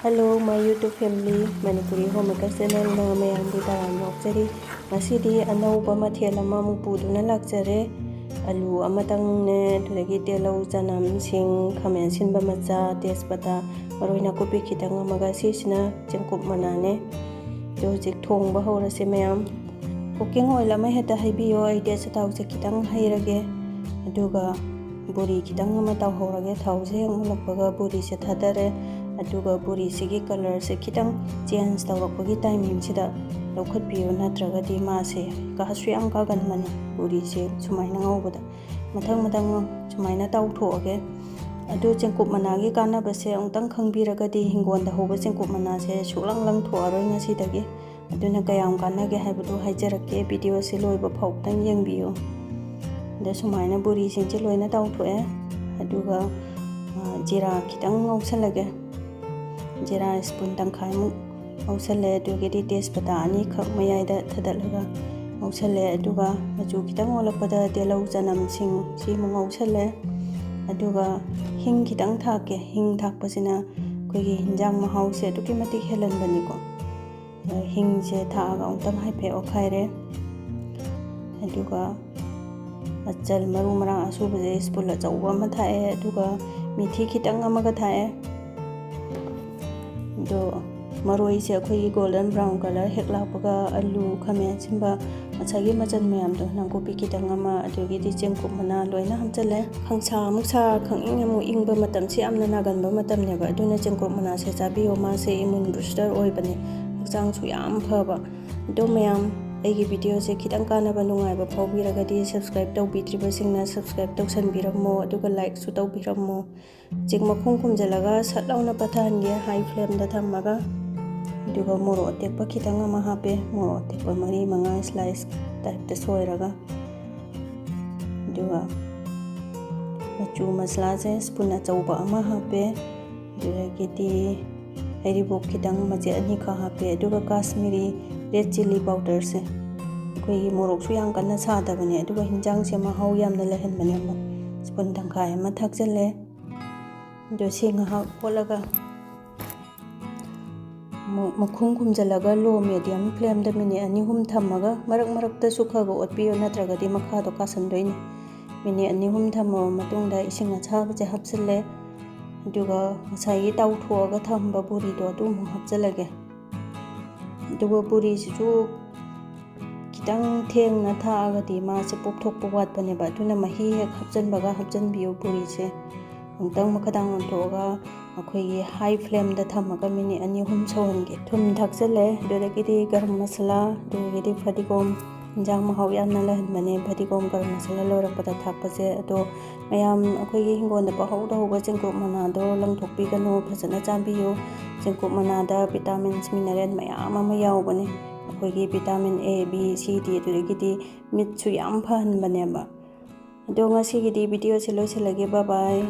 Hello, my YouTube family, Manipurihomemaker channel na mayambu taram nokjari. Masidi anauba mathel ama muk puduna lakjare. Alu amatang ne tulagi telo janam sing khamen sinba macha tespata maroina kopi khitang amaga sisina chengkruk manane. Do jik thongba horase mayam. Cooking oil ama heta haibiyo idea sa tawse khitang hairage. Aduga bori khitang ama taw horage thawse mulakpaga bori se thadare. Aduga bori sigi color se khitang change tawrakpagi timing sida lawkhatpiyo natragadi ma se kahasri am ka ganmani bori se sumaina ngawbada mathang sumaina tawthoage adu chengkruk managi kannaba se ongtang khangbiragadi hingonda hoba chengkruk mana se sulang thoaroi ngasidagi aduna kayam kannage haibadu haijarakke video se loiba phawtang yengbiyo da sumaina bori singche loina tawthoe aduga jira khitang ngawsalage jira spoon tangkhai mu ausale dugedi tespata ani khak mayai thadalaga ausale aduga machu kitang olakpada telau janam sing si mu ausale aduga hing kitang thake hing thakpasina koigi hinjang mahause aduki mati helan bani ko hing je thaga ongtang haipe okhaire aduga achal maru marang asuba je spoon la chawwa ma thae aduga mithi kitang amaga thae do maroi se khoi golden brown color heklapaga alu khamen simba achagi machan mayam do nang kopi kitang ama adugi di chengkruk mana loina hamchale khangsa muksa khanging amu ingba matam si amna naganba matam neba aduna chengkruk mana se chabiyo ma se immune booster oibani hakchang chu yam phaba do mayam aigi video se khitang kannaba nungaiba phawbiragadi subscribe tawbitriba singna subscribe tawsanbirammo aduga like su tawbirammo jik makhung khumjalaga satlauna pathange high flame da thammaga aduga moro tekpa khitang ama hape moro tekpa mari manga slice type ta soiraga aduga machu masala se spoon achauba ama hape aduga giti haribok khitang mache ani kha hape aduga kashmiri red chili powder se koi morok su yang kanna sada bani aduga hinjang se ma hau yamna lehen bani ma spoon tangkhai ma thakjale do singa ha polaga makhung khumjalaga low medium flame da mini ani hum thamaga marak ta sukhaga otpiyo natragadi makha do kasandoini mini ani hum thamo matungda ising achaba je hapsale aduga masai tawthoga thamba buri do tum hapjalage aduga buri su kitang theng na thagadi ma se pokthok powat bane ba tuna mahi hek hapjanbaga hapjanbiyo buri se ongtang makadang ontoga akhoi high flame da thamaga mini ani hum sawhange thum thakjale dodagidi garam masala dogidi fadigom jang mahau yamna lahan bane fadigom garam masala lorakpada thakpase ado mayam akhoi hingonda pahauda hoba chengkruk mana do langthokpi gano phajana chambiyo chengkruk mana da vitamins mineral mayam ama yawbane akhoi vitamin A B C D dogidi mit chu yam phan bane ba ado ngasi gidi video se loiselage bye bye.